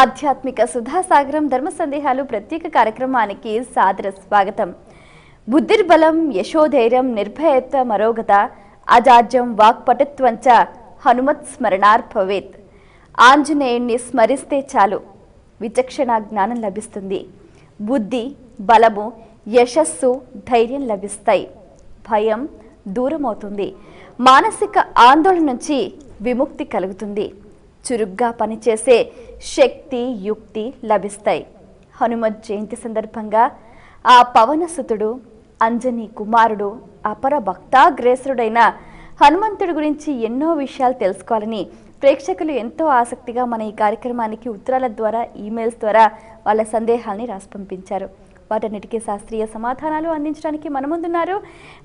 ఆధ్యాత్మిక సుధాసాగరం ధర్మ సందేహాలు ప్రత్యేక కార్యక్రమానికి సాదర స్వాగతం. బుద్ధిర్బలం యశోధైర్యం నిర్భయత్వ మరోగత అజాడ్యం వాక్పటుత్వంచ హనుమత్ స్మరణార్భవేత్. ఆంజనేయుణ్ణి స్మరిస్తే చాలు విచక్షణ జ్ఞానం లభిస్తుంది. బుద్ధి బలము యశస్సు ధైర్యం లభిస్తాయి. భయం దూరమవుతుంది. మానసిక ఆందోళన నుంచి విముక్తి కలుగుతుంది. చురుగ్గా పనిచేసే శక్తి యుక్తి లభిస్తాయి. హనుమత్ జయంతి సందర్భంగా ఆ పవనసుతుడు అంజనీ కుమారుడు అపర భక్తాగ్రేసరుడైన హనుమంతుడి గురించి ఎన్నో విషయాలు తెలుసుకోవాలని ప్రేక్షకులు ఎంతో ఆసక్తిగా మన ఈ కార్యక్రమానికి ఉత్తరాల ద్వారా ఈమెయిల్స్ ద్వారా వాళ్ళ సందేహాల్ని రాసి పంపించారు. వాటన్నిటికీ శాస్త్రీయ సమాధానాలు అందించడానికి మన ముందున్నారు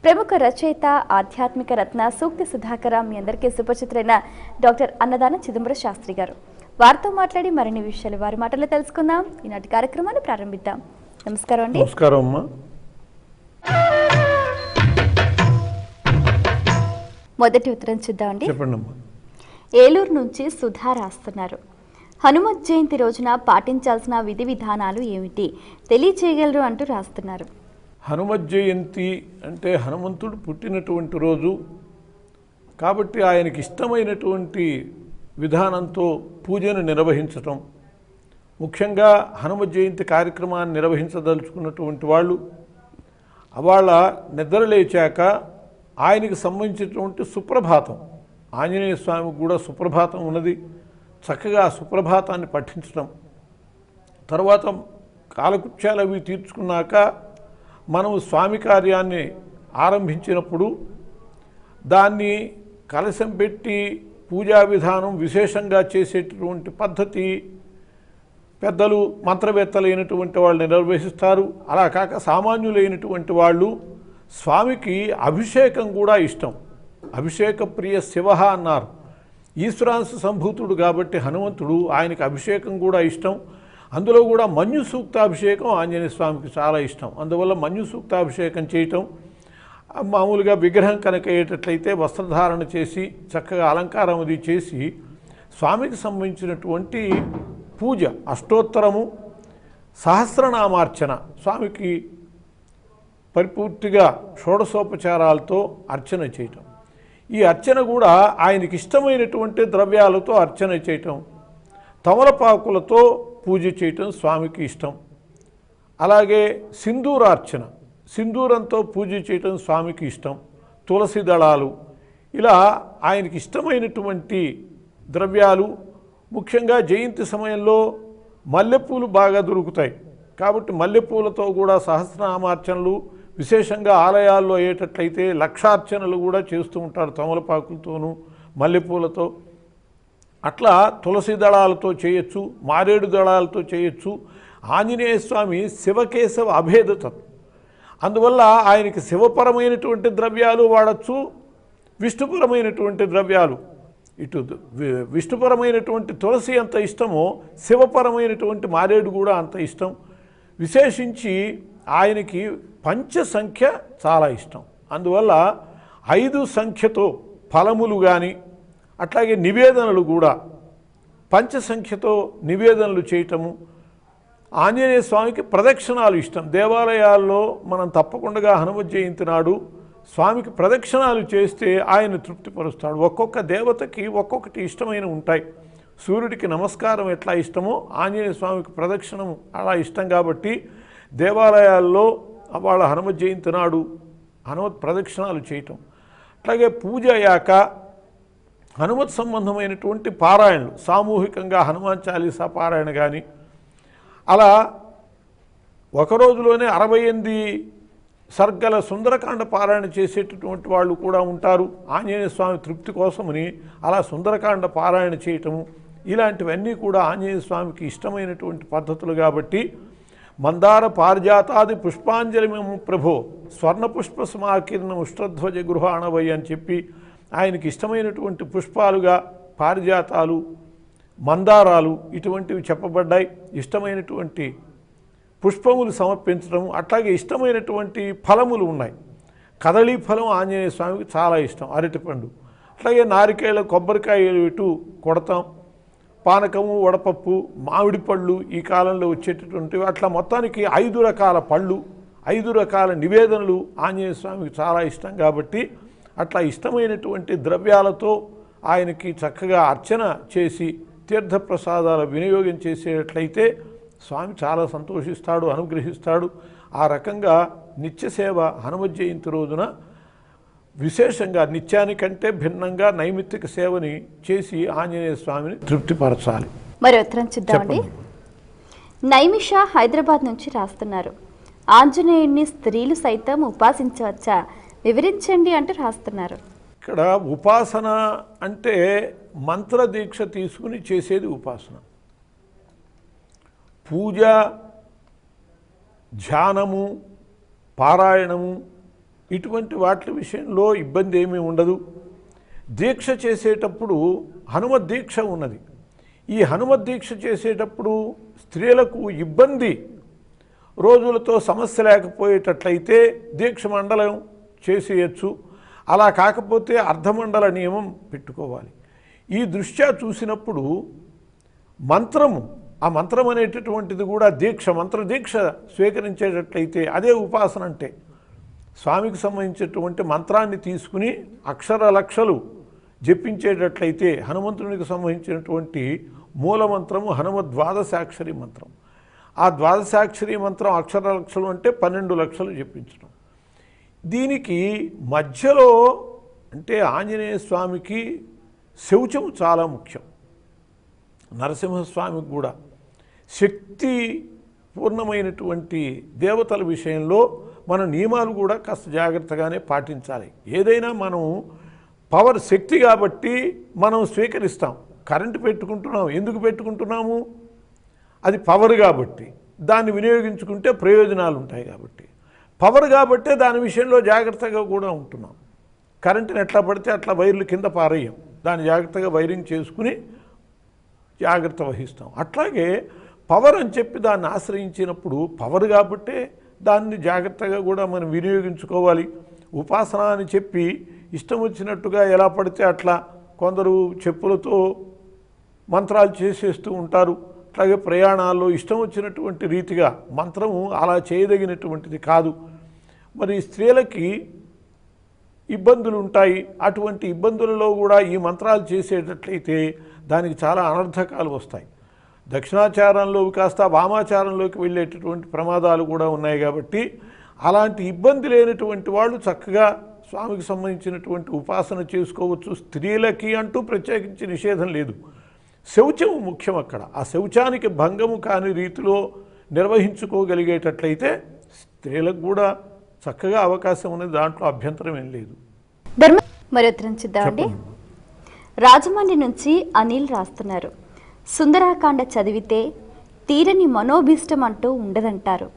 ప్రముఖ రచయిత ఆధ్యాత్మిక రత్న సూక్తి సుధాకర, మీ అందరికీ సుపరిచితులైన డాక్టర్ అన్నదాన చిదంబర శాస్త్రి గారు. వారితో మాట్లాడి మరిన్ని విషయాలు వారి మాటల్లో తెలుసుకుందాం. ఈనాటి కార్యక్రమాన్ని ప్రారంభిద్దాం. నమస్కారం అండి. నమస్కారం అమ్మా. మొదటి ఉత్తరం చూద్దామండి. చెప్పండి అమ్మా. ఏలూరు నుంచి సుధా రాస్తున్నారు. హనుమత్ జయంతి రోజున పాటించాల్సిన విధి విధానాలు ఏమిటి తెలియచేయగలరు అంటూ రాస్తున్నారు. హనుమత్ జయంతి అంటే హనుమంతుడు పుట్టినటువంటి రోజు కాబట్టి ఆయనకి ఇష్టమైనటువంటి విధానంతో పూజను నిర్వహించటం, ముఖ్యంగా హనుమత్ జయంతి కార్యక్రమాన్ని నిర్వహించదలుచుకున్నటువంటి వాళ్ళు వాళ్ళ నిద్ర లేచాక ఆయనకి సంబంధించినటువంటి సుప్రభాతం, ఆంజనేయ స్వామికి కూడా సుప్రభాతం ఉన్నది, చక్కగా సుప్రభాతాన్ని పఠించడం, తర్వాత కాలకృత్యాలు అవి తీర్చుకున్నాక మనం స్వామి కార్యాన్ని ఆరంభించినప్పుడు దాన్ని కలశం పెట్టి పూజా విధానం విశేషంగా చేసేటటువంటి పద్ధతి పెద్దలు మంత్రవేత్తలైనటువంటి వాళ్ళు నిర్వహిస్తారు. అలా కాక సామాన్యులైనటువంటి వాళ్ళు స్వామికి అభిషేకం కూడా ఇష్టం. అభిషేక ప్రియ శివ అన్నారు. ఈశ్వరాంశ సంభూతుడు కాబట్టి హనుమంతుడు, ఆయనకి అభిషేకం కూడా ఇష్టం. అందులో కూడా మన్యు సూక్తాభిషేకం ఆంజనేయ స్వామికి చాలా ఇష్టం. అందువల్ల మన్యు సూక్తాభిషేకం చేయటం, మామూలుగా విగ్రహం కనుక అయ్యేటట్లయితే వస్త్రధారణ చేసి చక్కగా అలంకారం అది చేసి స్వామికి సంబంధించినటువంటి పూజ, అష్టోత్తరము, సహస్రనామార్చన, స్వామికి పరిపూర్తిగా షోడశోపచారాలతో అర్చన చేయటం. ఈ అర్చన కూడా ఆయనకి ఇష్టమైనటువంటి ద్రవ్యాలతో అర్చన చేయటం, తమలపాకులతో పూజ చేయటం స్వామికి ఇష్టం. అలాగే సింధూరార్చన, సింధూరంతో పూజ చేయటం స్వామికి ఇష్టం. తులసి దళాలు, ఇలా ఆయనకి ఇష్టమైనటువంటి ద్రవ్యాలు. ముఖ్యంగా జయంతి సమయంలో మల్లెపూలు బాగా దొరుకుతాయి కాబట్టి మల్లెపూలతో కూడా సహస్రనామార్చనలు, విశేషంగా ఆలయాల్లో అయ్యేటట్లయితే లక్షార్చనలు కూడా చేస్తూ ఉంటారు తమలపాకులతోనూ మల్లెపూలతో. అట్లా తులసి దళాలతో చేయొచ్చు, మారేడు దళాలతో చేయొచ్చు. ఆంజనేయ స్వామి శివకేశవ అభేదత, అందువల్ల ఆయనకి శివపరమైనటువంటి ద్రవ్యాలు వాడచ్చు, విష్ణుపరమైనటువంటి ద్రవ్యాలు. ఇటు విష్ణుపరమైనటువంటి తులసి అంత ఇష్టమో శివపరమైనటువంటి మారేడు కూడా అంత ఇష్టం. విశేషించి ఆయనకి పంచసంఖ్య చాలా ఇష్టం. అందువల్ల 5 సంఖ్యతో ఫలములు కానీ అట్లాగే నివేదనలు కూడా పంచసంఖ్యతో నివేదనలు చేయటము. ఆంజనేయ స్వామికి ప్రదక్షిణాలు ఇష్టం. దేవాలయాల్లో మనం తప్పకుండా హనుమత్ జయంతి నాడు స్వామికి ప్రదక్షిణాలు చేస్తే ఆయన తృప్తిపరుస్తాడు. ఒక్కొక్క దేవతకి ఒక్కొక్కటి ఇష్టమైన ఉంటాయి. సూర్యుడికి నమస్కారం ఎట్లా ఇష్టమో ఆంజనేయ స్వామికి ప్రదక్షిణం అలా ఇష్టం కాబట్టి దేవాలయాల్లో వాళ్ళ హనుమత్ జయంతి నాడు హనుమత్ ప్రదక్షిణాలు చేయటం. అట్లాగే పూజ అయ్యాక హనుమత్ సంబంధమైనటువంటి పారాయణలు, సామూహికంగా హనుమాన్ చాలీసా పారాయణ కానీ, అలా ఒక రోజులోనే 68 సర్గల సుందరకాండ పారాయణ చేసేటటువంటి వాళ్ళు కూడా ఉంటారు. ఆంజనేయ స్వామి తృప్తి కోసమని అలా సుందరకాండ పారాయణ చేయటము, ఇలాంటివన్నీ కూడా ఆంజనేయ స్వామికి ఇష్టమైనటువంటి పద్ధతులు కాబట్టి మందార పారిజాతాది పుష్పాంజలిమము ప్రభో స్వర్ణ పుష్ప సమాకీర్ణ ఉష్ట్రధ్వజ గృహాణవై అని చెప్పి ఆయనకి ఇష్టమైనటువంటి పుష్పాలుగా పారిజాతాలు, మందారాలు ఇటువంటివి చెప్పబడ్డాయి. ఇష్టమైనటువంటి పుష్పములు సమర్పించడం, అట్లాగే ఇష్టమైనటువంటి ఫలములు ఉన్నాయి. కదళీ ఫలం ఆంజనేయ స్వామికి చాలా ఇష్టం, అరటిపండు. అట్లాగే నారికేళ, కొబ్బరికాయలు ఇటు కొడతాం. పానకము, వడపప్పు, మామిడి పళ్ళు ఈ కాలంలో వచ్చేటటువంటివి. అట్లా మొత్తానికి 5 రకాల పళ్ళు, 5 రకాల నివేదనలు ఆంజనేయ స్వామికి చాలా ఇష్టం కాబట్టి అట్లా ఇష్టమైనటువంటి ద్రవ్యాలతో ఆయనకి చక్కగా అర్చన చేసి తీర్థప్రసాదాల వినియోగం చేసేటట్లయితే స్వామి చాలా సంతోషిస్తాడు, అనుగ్రహిస్తాడు. ఆ రకంగా నిత్యసేవ హనుమత్ జయంతి రోజున విశేషంగా నిత్యానికంటే భిన్నంగా నైమిత్తిక సేవని చేసి ఆంజనేయ స్వామిని తృప్తిపరచాలి. మరి ఉత్తరం చూద్దామండి. నైమిష హైదరాబాద్ నుంచి రాస్తున్నారు. ఆంజనేయుడిని స్త్రీలు సైతం ఉపాసించవచ్చా, వివరించండి అంటూ రాస్తున్నారు. ఇక్కడ ఉపాసన అంటే మంత్ర దీక్ష తీసుకుని చేసేది ఉపాసన. పూజ, ధ్యానము, పారాయణము ఇటువంటి వాటి విషయంలో ఇబ్బంది ఏమీ ఉండదు. దీక్ష చేసేటప్పుడు హనుమత్ దీక్ష ఉన్నది. ఈ హనుమత్ దీక్ష చేసేటప్పుడు స్త్రీలకు ఇబ్బంది రోజులతో సమస్య లేకపోయేటట్లయితే దీక్ష మండలం చేసేయచ్చు. అలా కాకపోతే అర్ధమండల నియమం పెట్టుకోవాలి. ఈ దృష్ట్యా చూసినప్పుడు మంత్రము, ఆ మంత్రం అనేటటువంటిది కూడా దీక్ష, మంత్ర దీక్ష స్వీకరించేటట్లయితే అదే ఉపాసన. అంటే స్వామికి సంబంధించినటువంటి మంత్రాన్ని తీసుకుని అక్షర లక్షలు జపించేటట్లయితే హనుమంతునికి సంబంధించినటువంటి మూలమంత్రము హనుమద్ ద్వాదశాక్షరి మంత్రం. ఆ ద్వాదశాక్షరి మంత్రం అక్షర లక్షలు అంటే 12 లక్షలు జపించడం. దీనికి మధ్యలో అంటే ఆంజనేయ స్వామికి శౌచం చాలా ముఖ్యం. నరసింహస్వామికి కూడా శక్తి పూర్ణమైనటువంటి దేవతల విషయంలో మన నియమాలు కూడా కాస్త జాగ్రత్తగానే పాటించాలి. ఏదైనా మనం పవర్ శక్తి కాబట్టి మనం స్వీకరిస్తాం. కరెంటు పెట్టుకుంటున్నాం, ఎందుకు పెట్టుకుంటున్నాము? అది పవర్ కాబట్టి, దాన్ని వినియోగించుకుంటే ప్రయోజనాలు ఉంటాయి కాబట్టి. పవర్ కాబట్టే దాని విషయంలో జాగ్రత్తగా కూడా ఉంటున్నాం. కరెంటుని ఎట్లా పడితే అట్లా వైర్లు కింద పారేయం, దాన్ని జాగ్రత్తగా వైరింగ్ చేసుకుని జాగ్రత్త వహిస్తాం. అట్లాగే పవర్ అని చెప్పి దాన్ని ఆశ్రయించినప్పుడు పవర్ కాబట్టే దాన్ని జాగ్రత్తగా కూడా మనం వినియోగించుకోవాలి. ఉపాసన అని చెప్పి ఇష్టం వచ్చినట్టుగా ఎలా పడితే అట్లా కొందరు చెప్పులతో మంత్రాలు చేసేస్తూ ఉంటారు. అట్లాగే ప్రయాణాల్లో ఇష్టం వచ్చినటువంటి రీతిగా మంత్రము అలా చేయదగినటువంటిది కాదు. మరి స్త్రీలకి ఇబ్బందులు ఉంటాయి. అటువంటి ఇబ్బందులలో కూడా ఈ మంత్రాలు చేసేటట్లయితే దానికి చాలా అనర్థకాలు వస్తాయి. దక్షిణాచారంలో కాస్త వామాచారంలోకి వెళ్ళేటటువంటి ప్రమాదాలు కూడా ఉన్నాయి. కాబట్టి అలాంటి ఇబ్బంది లేనటువంటి వాళ్ళు చక్కగా స్వామికి సంబంధించినటువంటి ఉపాసన చేసుకోవచ్చు. స్త్రీలకి అంటూ ప్రత్యేకించి నిషేధం లేదు. శౌచము ముఖ్యం అక్కడ. ఆ శౌచానికి భంగము కాని రీతిలో నిర్వహించుకోగలిగేటట్లయితే స్త్రీలకు కూడా చక్కగా అవకాశం ఉన్నది, దాంట్లో అభ్యంతరం ఏం లేదు. మరి ఉత్తరం చూద్దామండి. రాజమండ్రి నుంచి అనిల్ రాస్తున్నారు. సుందరాకాండ చదివితే తీరని మనోభీష్టం అంటూ ఉండదంటారు.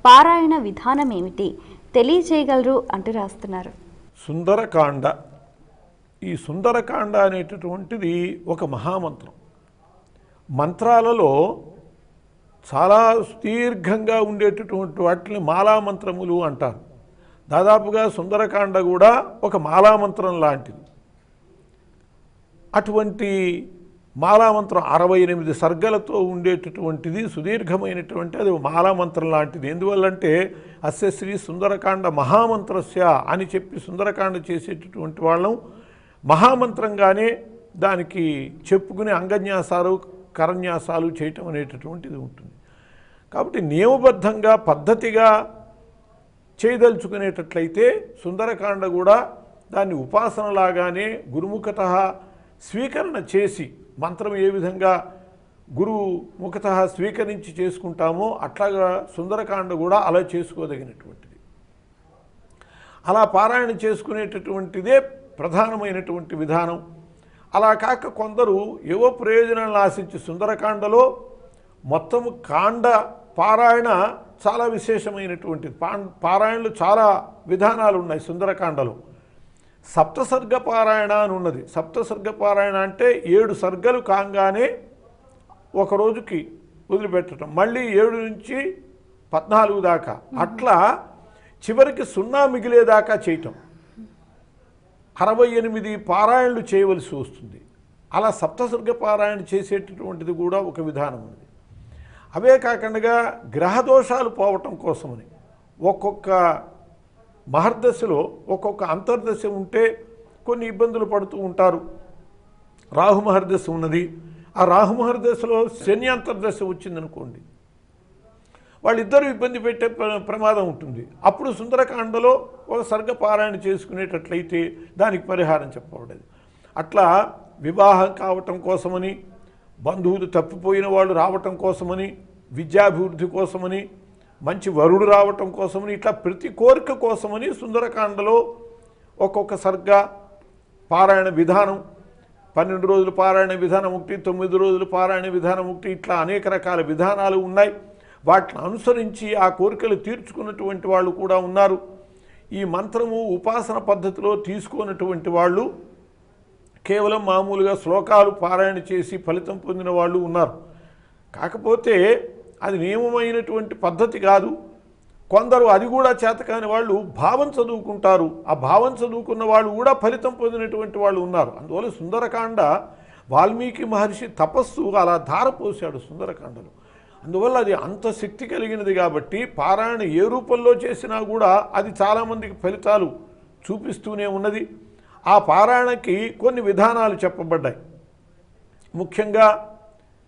పారాయణ విధానం ఏమిటి తెలియజేయగలరు అంటూ రాస్తున్నారు. సుందరకాండ, ఈ సుందరకాండ అనేటటువంటిది ఒక మహామంత్రం. మంత్రాలలో చాలా సుదీర్ఘంగా ఉండేటటువంటి వాటిని మాలామంత్రములు అంటారు. దాదాపుగా సుందరకాండ కూడా ఒక మాలామంత్రం లాంటిది. అటువంటి మాలామంత్రం 68 సర్గలతో ఉండేటటువంటిది, సుదీర్ఘమైనటువంటి అది మాలామంత్రం లాంటిది. ఎందువల్లంటే అస్య శ్రీ సుందరకాండ మహామంత్రస్య అని చెప్పి సుందరకాండ చేసేటటువంటి వాళ్ళం మహామంత్రంగానే దానికి చెప్పుకునే అంగన్యాసాలు కరన్యాసాలు చేయటం అనేటటువంటిది ఉంటుంది. కాబట్టి నియమబద్ధంగా పద్ధతిగా చేయదలుచుకునేటట్లయితే సుందరకాండ కూడా దాన్ని ఉపాసనలాగానే గురుముఖత స్వీకరణ చేసి, మంత్రం ఏ విధంగా గురువు ముఖత స్వీకరించి చేసుకుంటామో అట్లాగా సుందరకాండ కూడా అలా చేసుకోదగినటువంటిది. అలా పారాయణ చేసుకునేటటువంటిదే ప్రధానమైనటువంటి విధానం. అలా కాక కొందరు ఏవో ప్రయోజనాలను ఆశించి సుందరకాండలో మొత్తము కాండ పారాయణ చాలా విశేషమైనటువంటిది. పారాయణలు చాలా విధానాలు ఉన్నాయి సుందరకాండలో. సప్తసర్గ పారాయణ అని ఉన్నది. సప్తసర్గ పారాయణ అంటే 7 సర్గలు కాగానే ఒక రోజుకి వదిలిపెట్టడం, మళ్ళీ 7 నుంచి 14 దాకా, అట్లా చివరికి 0 మిగిలేదాకా చేయటం. 68 పారాయణలు చేయవలసి వస్తుంది. అలా సప్తసర్గ పారాయణ చేసేటటువంటిది కూడా ఒక విధానం ఉంది. అవే కాకుండా గ్రహదోషాలు పోవటం కోసమని ఒక్కొక్క మహర్దశలో ఒక్కొక్క అంతర్దశ ఉంటే కొన్ని ఇబ్బందులు పడుతూ ఉంటారు. రాహు మహర్దశ ఉన్నది, ఆ రాహు మహర్దశలో శని అంతర్దశ వచ్చిందనుకోండి, వాళ్ళిద్దరూ ఇబ్బంది పెట్టే ప్రమాదం ఉంటుంది. అప్పుడు సుందరకాండలో ఒక సర్గ పారాయణ చేసుకునేటట్లయితే దానికి పరిహారం చెప్పబడేది. అట్లా వివాహం కావటం కోసమని, బంధువులు తప్పిపోయిన వాళ్ళు రావటం కోసమని, విద్యాభివృద్ధి కోసమని, మంచి వరుడు రావటం కోసమని, ఇట్లా ప్రతి కోరిక కోసమని సుందరకాండలో ఒక్కొక్క సర్గ పారాయణ విధానం, 12 రోజులు పారాయణ విధానం ఒకటి, 9 రోజులు పారాయణ విధానం ఒకటి, ఇట్లా అనేక రకాల విధానాలు ఉన్నాయి. వాటిని అనుసరించి ఆ కోరికలు తీర్చుకున్నటువంటి వాళ్ళు కూడా ఉన్నారు. ఈ మంత్రము ఉపాసన పద్ధతిలో తీసుకున్నటువంటి వాళ్ళు కేవలం మామూలుగా శ్లోకాలు పారాయణ చేసి ఫలితం పొందిన వాళ్ళు ఉన్నారు. కాకపోతే అది నియమమైనటువంటి పద్ధతి కాదు. కొందరు అది కూడా చేతకాని వాళ్ళు భావం చదువుకుంటారు. ఆ భావం చదువుకున్న వాళ్ళు కూడా ఫలితం పొందినటువంటి వాళ్ళు ఉన్నారు. అందువల్ల సుందరకాండ వాల్మీకి మహర్షి తపస్సు అలా ధారపోశాడు సుందరకాండలో. అందువల్ల అది అంత శక్తి కలిగినది కాబట్టి పారాయణ ఏ రూపంలో చేసినా కూడా అది చాలామందికి ఫలితాలు చూపిస్తూనే ఉన్నది. ఆ పారాయణకి కొన్ని విధానాలు చెప్పబడ్డాయి. ముఖ్యంగా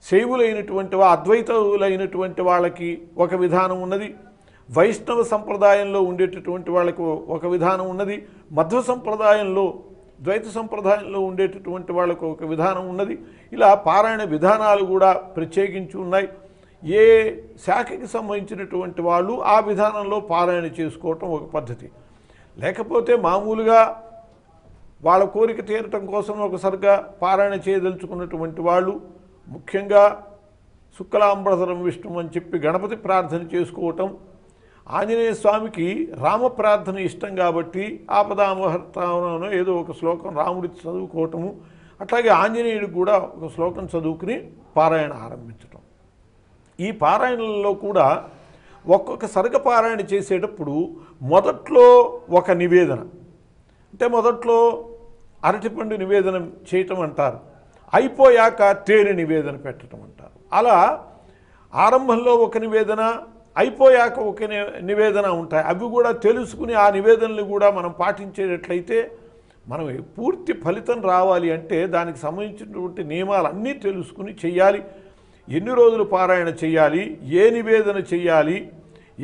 శైవులైనటువంటి అద్వైతులైనటువంటి వాళ్ళకి ఒక విధానం ఉన్నది, వైష్ణవ సంప్రదాయంలో ఉండేటటువంటి వాళ్ళకు ఒక విధానం ఉన్నది, మధ్వ సంప్రదాయంలో ద్వైత సంప్రదాయంలో ఉండేటటువంటి వాళ్ళకు ఒక విధానం ఉన్నది. ఇలా పారాయణ విధానాలు కూడా ప్రత్యేకించి ఉన్నాయి. ఏ శాఖకి సంబంధించినటువంటి వాళ్ళు ఆ విధానంలో పారాయణ చేసుకోవటం ఒక పద్ధతి. లేకపోతే మామూలుగా వాళ్ళ కోరిక తీరటం కోసం ఒకసారిగా పారాయణ చేయదలుచుకున్నటువంటి వాళ్ళు ముఖ్యంగా శుక్లాంబరధరం విష్ణు అని చెప్పి గణపతి ప్రార్థన చేసుకోవటం, ఆంజనేయ స్వామికి రామ ప్రార్థన ఇష్టం కాబట్టి ఆపదామహర్తానో ఏదో ఒక శ్లోకం రాముడికి చదువుకోవటము, అట్లాగే ఆంజనేయుడికి కూడా ఒక శ్లోకం చదువుకుని పారాయణ ఆరంభించటం. ఈ పారాయణలలో కూడా ఒక్కొక్క సర్గ పారాయణ చేసేటప్పుడు మొదట్లో ఒక నివేదన, అంటే మొదట్లో అరటిపండు నివేదన చేయటం అంటారు, అయిపోయాక తేనె నివేదన పెట్టడం అంటారు. అలా ఆరంభంలో ఒక నివేదన, అయిపోయాక ఒక నివేదన ఉంటాయి. అవి కూడా తెలుసుకుని ఆ నివేదనలు కూడా మనం పాటించేటట్లయితే మనం పూర్తి ఫలితం రావాలి అంటే దానికి సంబంధించినటువంటి నియమాలన్నీ తెలుసుకుని చెయ్యాలి. ఎన్ని రోజులు పారాయణ చేయాలి, ఏ నివేదన చేయాలి,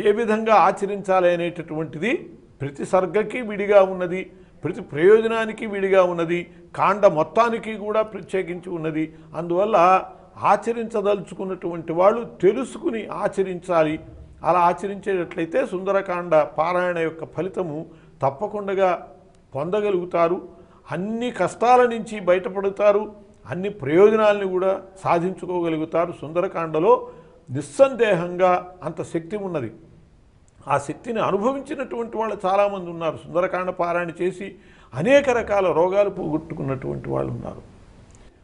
ఏ విధంగా ఆచరించాలి అనేటటువంటిది ప్రతి సర్గకి విడిగా ఉన్నది, ప్రతి ప్రయోజనానికి విడిగా ఉన్నది, కాండ మొత్తానికి కూడా ప్రత్యేకించి ఉన్నది. అందువల్ల ఆచరించదలుచుకున్నటువంటి వాళ్ళు తెలుసుకుని ఆచరించాలి. అలా ఆచరించేటట్లయితే సుందరకాండ పారాయణ యొక్క ఫలితము తప్పకుండా పొందగలుగుతారు. అన్ని కష్టాల నుంచి బయటపడతారు, అన్ని ప్రయోజనాలను కూడా సాధించుకోగలుగుతారు. సుందరకాండలో నిస్సందేహంగా అంత శక్తి ఉన్నది. ఆ శక్తిని అనుభవించినటువంటి వాళ్ళు చాలామంది ఉన్నారు. సుందరకాండ పారాయణ చేసి అనేక రకాల రోగాలు పోగొట్టుకున్నటువంటి వాళ్ళు ఉన్నారు,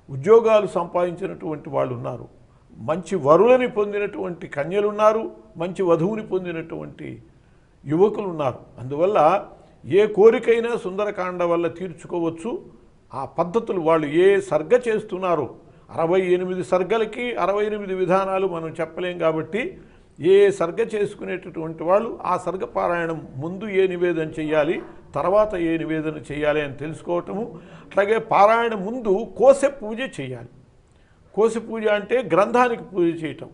ఉద్యోగాలు సంపాదించినటువంటి వాళ్ళు ఉన్నారు, మంచి వరులని పొందినటువంటి కన్యలున్నారు, మంచి వధువుని పొందినటువంటి యువకులు ఉన్నారు. అందువల్ల ఏ కోరికైనా సుందరకాండ వల్ల తీర్చుకోవచ్చు. ఆ పద్ధతులు వాళ్ళు ఏ సర్గ చేస్తున్నారో 68 సర్గలకి 68 విధానాలు మనం చెప్పలేం కాబట్టి ఏ సర్గ చేసుకునేటటువంటి వాళ్ళు ఆ సర్గ పారాయణం ముందు ఏ నివేదన చేయాలి, తర్వాత ఏ నివేదన చేయాలి అని తెలుసుకోవటము. అట్లాగే పారాయణ ముందు కోశ పూజ చేయాలి. కోశ పూజ అంటే గ్రంథానికి పూజ చేయటం.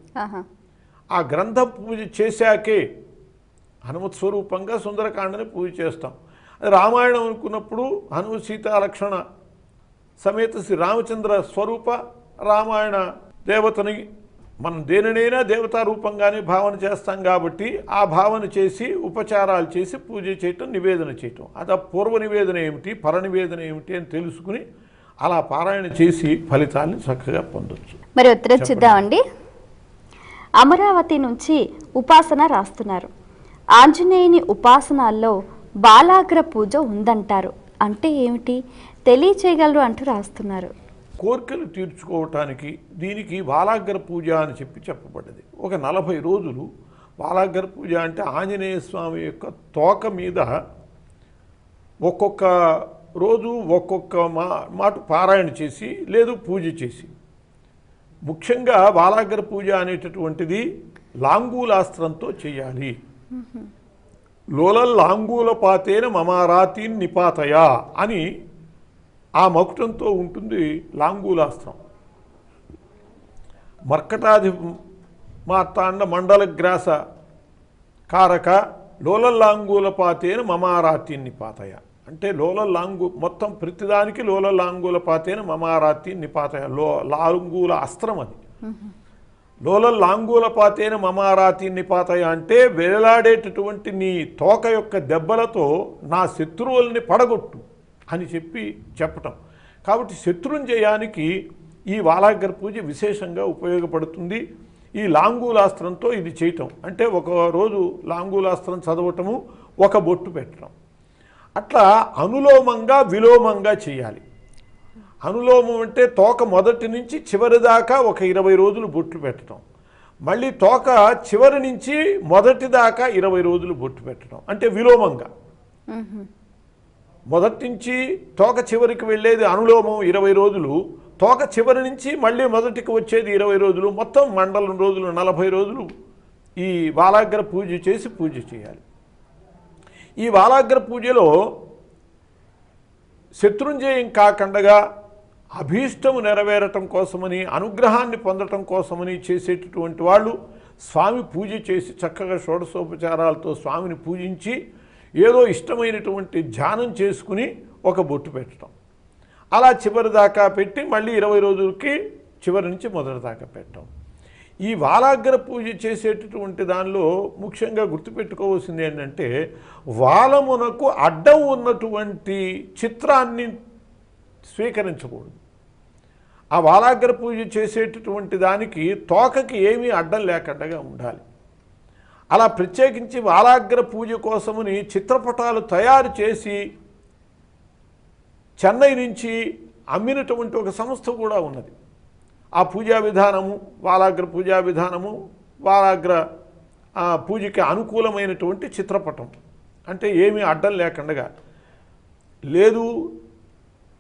ఆ గ్రంథ పూజ చేశాకే హనుమత్ స్వరూపంగా సుందరకాండని పూజ చేస్తాం. అది రామాయణం అనుకున్నప్పుడు హనుమ సీతాలక్ష్మణ సమేత శ్రీ రామచంద్ర స్వరూప రామాయణ దేవతని మనం దేనినైనా దేవతా రూపంగానే భావన చేస్తాం కాబట్టి ఆ భావన చేసి ఉపచారాలు చేసి పూజ చేయటం, నివేదన చేయటం. అది పూర్వ నివేదన ఏమిటి, పరనివేదన ఏమిటి అని తెలుసుకుని అలా పారాయణ చేసి ఫలితాన్ని చక్కగా పొందొచ్చు. మరి ఉత్తరం చూద్దామండి. అమరావతి నుంచి ఉపాసన రాస్తున్నారు. ఆంజనేయుని ఉపాసనాల్లో బాలాగ్ర పూజ ఉందంటారు, అంటే ఏమిటి తెలియచేయగలరు అంటూ రాస్తున్నారు. కోరికలు తీర్చుకోవటానికి దీనికి బాలాగ్ర పూజ అని చెప్పబడ్డది. ఒక 40 రోజులు బాలాగ్ర పూజ అంటే ఆంజనేయ స్వామి యొక్క తోక మీద ఒక్కొక్క రోజు ఒక్కొక్క మాట పారాయణ చేసి లేదు పూజ చేసి, ముఖ్యంగా బాలాగ్ర పూజ అనేటటువంటిది లాంగూలాస్త్రంతో చేయాలి. లోలల్లాంగూలపాతేన మమారాతీన్ నిపాతయ అని ఆ మకుటంతో ఉంటుంది లాంగూలాస్త్రం. మర్కటాధి మార్తాండ మండలగ్రాస కారక లోలల్లాంగూలపాతేన మమారాతీన్ నిపాతయ అంటే మొత్తం ప్రతిదానికి లోలల్లాంగూలపాతేన మమారాతీన్ నిపాతయ లాంగూల అస్త్రం అది. లోలల్లాంగూలపాతేన మమారాతీన్ నిపాతయ అంటే వేలాడేటటువంటి నీ తోక యొక్క దెబ్బలతో నా శత్రువుల్ని పడగొట్టు అని చెప్పటం. కాబట్టి శత్రుంజయానికి ఈ బాలాగ్ర పూజ విశేషంగా ఉపయోగపడుతుంది. ఈ లాంగూలాస్త్రంతో ఇది చేయటం అంటే ఒక రోజు లాంగూలాస్త్రం చదవటము, ఒక బొట్టు పెట్టడం. అట్లా అనులోమంగా విలోమంగా చేయాలి. అనులోమం అంటే తోక మొదటి నుంచి చివరి దాకా ఒక 20 రోజులు బొట్లు పెట్టడం, మళ్ళీ తోక చివరి నుంచి మొదటి దాకా 20 రోజులు బొట్టు పెట్టడం అంటే విలోమంగా. మొదటి నుంచి తోక చివరికి వెళ్ళేది అనులోమం 20 రోజులు, తోక చివరి నుంచి మళ్ళీ మొదటికి వచ్చేది 20 రోజులు, మొత్తం మండలం రోజులు 40 రోజులు ఈ బాలాగ్ర పూజ చేసి పూజ చేయాలి. ఈ బాలాగ్ర పూజలో శత్రుంజయం కాకుండా అభీష్టము నెరవేరటం కోసమని, అనుగ్రహాన్ని పొందటం కోసమని చేసేటటువంటి వాళ్ళు స్వామి పూజ చేసి చక్కగా షోడశోపచారాలతో స్వామిని పూజించి ఏదో ఇష్టమైనటువంటి ధ్యానం చేసుకుని ఒక బొట్టు పెట్టడం, అలా చివరి దాకా పెట్టి మళ్ళీ 20 రోజులకి చివరి నుంచి మొదటి దాకా పెట్టడం. ఈ బాలాగ్ర పూజ చేసేటటువంటి దానిలో ముఖ్యంగా గుర్తుపెట్టుకోవాల్సింది ఏంటంటే వాలమునకు అడ్డం ఉన్నటువంటి చిత్రాన్ని స్వీకరించకూడదు. ఆ బాలాగ్ర పూజ చేసేటటువంటి దానికి తోకకి ఏమీ అడ్డం లేకుండా ఉండాలి. అలా ప్రత్యేకించి బాలాగ్ర పూజ కోసమని చిత్రపటాలు తయారు చేసి చెన్నై నుంచి అమ్మినటువంటి ఒక సంస్థ కూడా ఉన్నది. ఆ పూజా విధానము, బాలాగ్ర పూజా విధానము, బాలాగ్ర పూజకి అనుకూలమైనటువంటి చిత్రపటం అంటే ఏమీ అడ్డం లేకుండా లేదు,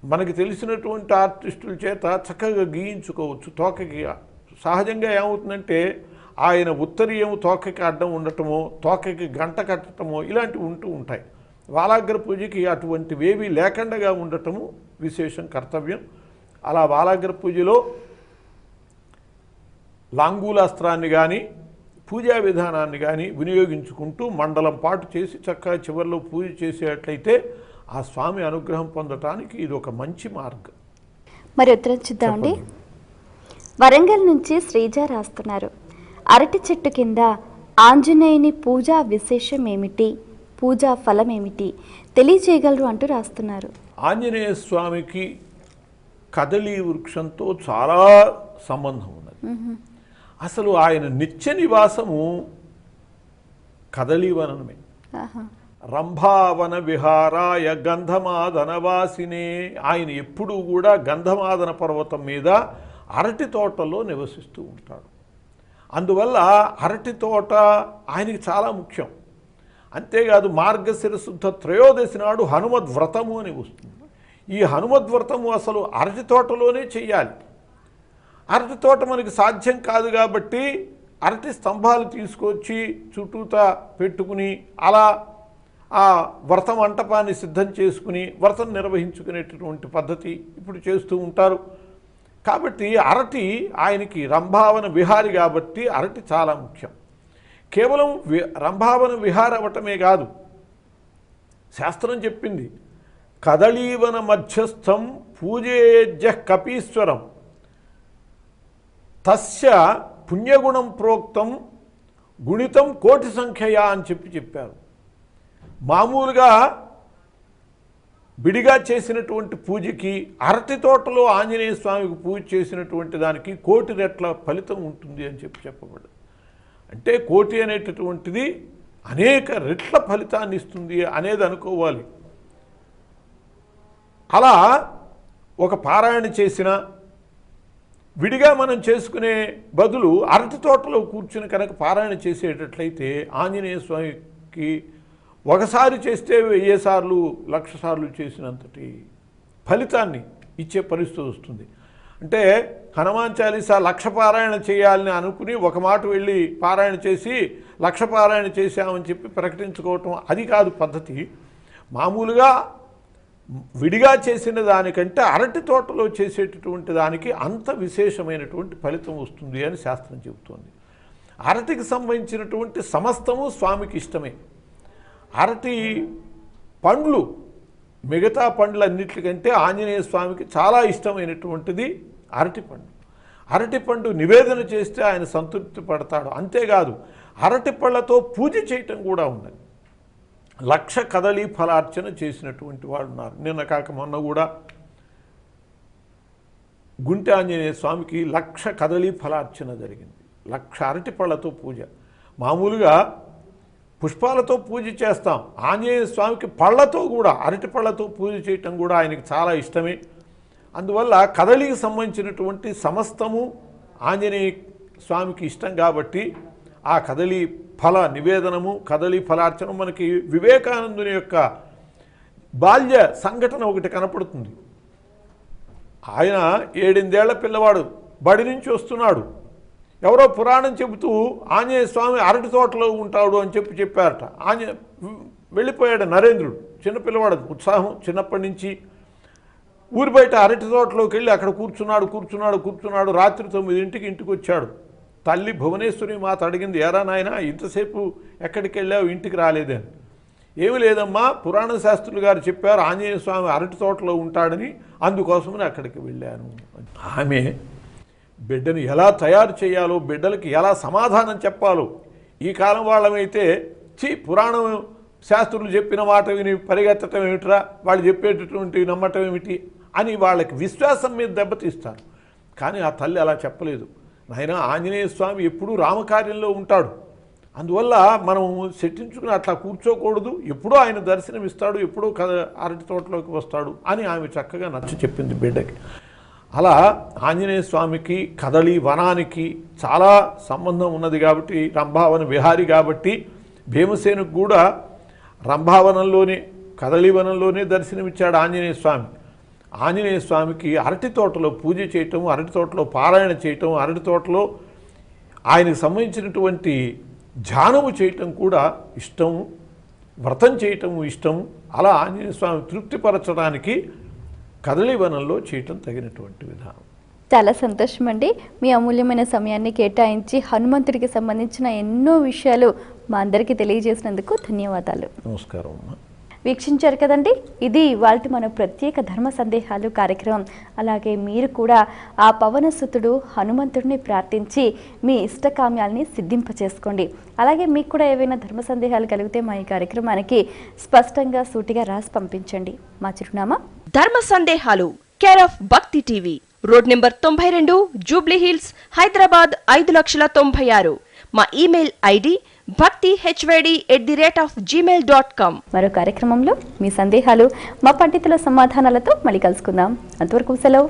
మనకి తెలిసినటువంటి ఆర్టిస్టుల చేత చక్కగా గీయించుకోవచ్చు. తోకకి సహజంగా ఏమవుతుందంటే ఆయన ఉత్తరీయము తోకకి అడ్డం ఉండటమో, తోకకి గంట కట్టడమో ఇలాంటివి ఉంటూ ఉంటాయి. బాలాగ్ర పూజకి అటువంటివేవీ లేకుండా ఉండటము విశేషం కర్తవ్యం. అలా బాలాగ్ర పూజలో లాంగూలాస్త్రాన్ని కానీ పూజా విధానాన్ని కానీ వినియోగించుకుంటూ మండలం పాటు చేసి చక్కగా చివరిలో పూజ చేసేటట్లయితే ఆ స్వామి అనుగ్రహం పొందటానికి ఇది ఒక మంచి మార్గం. మరి ఉత్తరం చూద్దామండి. వరంగల్ నుంచి శ్రీజ రాస్తున్నారు, అరటి చెట్టు కింద ఆంజనేయుని పూజా విశేషం ఏమిటి, పూజా ఫలం ఏమిటి తెలియజేయగలరు అంటూ రాస్తున్నారు. ఆంజనేయ స్వామికి కదలీ వృక్షంతో చాలా సంబంధం ఉన్నది. అసలు ఆయన నిత్య నివాసము కదలీవనమే. రంభావన విహారాయ గంధమాదనవాసినే, ఆయన ఎప్పుడూ కూడా గంధమాదన పర్వతం మీద అరటి తోటలో నివసిస్తూ ఉంటాడు. అందువల్ల అరటి తోట ఆయనకి చాలా ముఖ్యం. అంతేకాదు మార్గశిర శుద్ధ త్రయోదశి నాడు హనుమద్వ్రతము అని వస్తుంది. ఈ హనుమద్వ్రతము అసలు అరటి తోటలోనే చెయ్యాలి. అరటి తోట మనకి సాధ్యం కాదు కాబట్టి అరటి స్తంభాలు తీసుకొచ్చి చుట్టూతా పెట్టుకుని అలా ఆ వ్రత మంటపాన్ని సిద్ధం చేసుకుని వ్రతం నిర్వహించుకునేటటువంటి పద్ధతి ఇప్పుడు చేస్తూ ఉంటారు. కాబట్టి అరటి ఆయనకి రంభావన విహారి కాబట్టి అరటి చాలా ముఖ్యం. కేవలం రంభావన విహార అవ్వటమే కాదు, శాస్త్రం చెప్పింది కదళీవన మధ్యస్థం పూజేజ్య కపీశ్వరం తస్య పుణ్యగుణం ప్రోక్తం గుణితం కోటి సంఖ్యయా అని చెప్పారు. మామూలుగా విడిగా చేసినటువంటి పూజకి అరటి తోటలో ఆంజనేయ స్వామికి పూజ చేసినటువంటి దానికి 1,000,000 రెట్ల ఫలితం ఉంటుంది అని చెప్పబడింది. అంటే 1,000,000 అనేటటువంటిది అనేక రెట్ల ఫలితాన్ని ఇస్తుంది అనేది అనుకోవాలి. అలా ఒక పారాయణ చేసిన విడిగా మనం చేసుకునే బదులు అరటి తోటలో కూర్చుని కనుక పారాయణ చేసేటట్లయితే ఆంజనేయ స్వామికి ఒకసారి చేస్తే 1000 సార్లు 1,00,000 సార్లు చేసినంతటి ఫలితాన్ని ఇచ్చే పరిస్థితి వస్తుంది. అంటే హనుమాన్ చాలీసా 1,00,000 పారాయణ చేయాలని అనుకుని ఒక మాట వెళ్ళి పారాయణ చేసి 1,00,000 పారాయణ చేశామని చెప్పి ప్రకటించుకోవటం అది కాదు పద్ధతి. మామూలుగా విడిగా చేసిన దానికంటే అరటి తోటలో చేసేటటువంటి దానికి అంత విశేషమైనటువంటి ఫలితం వస్తుంది అని శాస్త్రం చెబుతోంది. అరటికి సంబంధించినటువంటి సమస్తము స్వామికి ఇష్టమే. అరటి పండ్లు మిగతా పండ్లన్నిటికంటే ఆంజనేయ స్వామికి చాలా ఇష్టమైనటువంటిది అరటిపండు. అరటిపండు నివేదన చేస్తే ఆయన సంతృప్తి పడతాడు. అంతేకాదు అరటి పళ్ళతో పూజ చేయటం కూడా ఉన్నది. 1,00,000 కదలి ఫలార్చన చేసినటువంటి వాళ్ళు ఉన్నారు. నిన్న కాక మొన్న కూడా గుంటె ఆంజనేయ స్వామికి 1,00,000 కదలి ఫలార్చన జరిగింది. 1,00,000 అరటి పళ్ళతో పూజ. మామూలుగా పుష్పాలతో పూజ చేస్తాం, ఆంజనేయ స్వామికి పళ్ళతో కూడా అరటి పళ్ళతో పూజ చేయటం కూడా ఆయనకి చాలా ఇష్టమే. అందువల్ల కదలికి సంబంధించినటువంటి సమస్తము ఆంజనేయ స్వామికి ఇష్టం కాబట్టి ఆ కదలి ఫల నివేదనము కదలి ఫలార్చన మనకి వివేకానందుని యొక్క బాల్య సంఘటన ఒకటి కనపడుతుంది. ఆయన 7-8 ఏళ్ల పిల్లవాడు బడి నుంచి వస్తున్నాడు. ఎవరో పురాణం చెబుతూ ఆంజనేయ స్వామి అరటి తోటలో ఉంటాడు అని చెప్పారట. వెళ్ళిపోయాడు నరేంద్రుడు. చిన్నపిల్లవాడు, ఉత్సాహం చిన్నప్పటి నుంచి. ఊరి బయట అరటి తోటలోకి వెళ్ళి అక్కడ కూర్చున్నాడు. రాత్రి 9 ఇంటికి వచ్చాడు. తల్లి భువనేశ్వరి మాత అడిగింది, ఎరా నాయన ఇంతసేపు ఎక్కడికి వెళ్ళావు, ఇంటికి రాలేదని. ఏమి లేదమ్మా, పురాణ శాస్త్రులు గారు చెప్పారు ఆంజనేయ స్వామి అరటి తోటలో ఉంటాడని, అందుకోసమని అక్కడికి వెళ్ళాను. ఆమె బిడ్డను ఎలా తయారు చేయాలో, బిడ్డలకి ఎలా సమాధానం చెప్పాలో, ఈ కాలం వాళ్ళమైతే పురాణం శాస్త్రులు చెప్పిన మాట విని పరిగెత్తటం ఏమిట్రా, వాళ్ళు చెప్పేటటువంటి నమ్మటం ఏమిటి అని వాళ్ళకి విశ్వాసం మీద దెబ్బతీస్తారు. కానీ ఆ తల్లి అలా చెప్పలేదు. నాయన ఆంజనేయ స్వామి ఎప్పుడూ రామకార్యంలో ఉంటాడు, అందువల్ల మనం సెట్టించుకుని అట్లా కూర్చోకూడదు, ఎప్పుడూ ఆయన దర్శనం ఇస్తాడు, ఎప్పుడూ అరటి తోటలోకి వస్తాడు అని ఆమె చక్కగా నచ్చ చెప్పింది బిడ్డకి. అలా ఆంజనేయ స్వామికి కదలి వనానికి చాలా సంబంధం ఉన్నది కాబట్టి, రంభావన విహారి కాబట్టి భీమసేనుకు కూడా రంభావనంలోనే కదలివనంలోనే దర్శనమిచ్చాడు ఆంజనేయ స్వామి. ఆంజనేయ స్వామికి అరటి తోటలో పూజ చేయటం, అరటి తోటలో పారాయణ చేయటం, అరటి తోటలో ఆయనకు సంబంధించినటువంటి ధ్యానము చేయటం కూడా ఇష్టము, వ్రతం చేయటము ఇష్టము. అలా ఆంజనేయ స్వామి తృప్తిపరచడానికి కదలివనంలో చేయటం తగినటువంటి విధానం. చాలా సంతోషం అండి. మీ అమూల్యమైన సమయాన్ని కేటాయించి హనుమంతుడికి సంబంధించిన ఎన్నో విషయాలు మా అందరికీ తెలియజేసినందుకు ధన్యవాదాలు. నమస్కారం అమ్మా. వీక్షించారు కదండి, ఇది ఇవాళ మన ప్రత్యేక ధర్మ సందేహాలు కార్యక్రమం. అలాగే మీరు కూడా ఆ పవనసుతుడు హనుమంతుడిని ప్రార్థించి మీ ఇష్టకామ్యాల్ని సిద్ధింపచేసుకోండి. అలాగే మీకు కూడా ఏవైనా ధర్మ సందేహాలు కలిగితే మా ఈ కార్యక్రమానికి స్పష్టంగా సూటిగా రాసి పంపించండి. మా చిరునామా ధర్మ సందేహాలు, కేర్ ఆఫ్ భక్తి TV, road number 92, Jubilee hills, Hyderabad 5,96,000. మా ఇమెయిల్ ఐడి bhakti@gmail.com. మరో కార్యక్రమంలో మీ సందేహాలు మా పండితుల సమాధానాలతో మళ్ళీ కలుసుకుందాం. అంతవరకు సెలవు.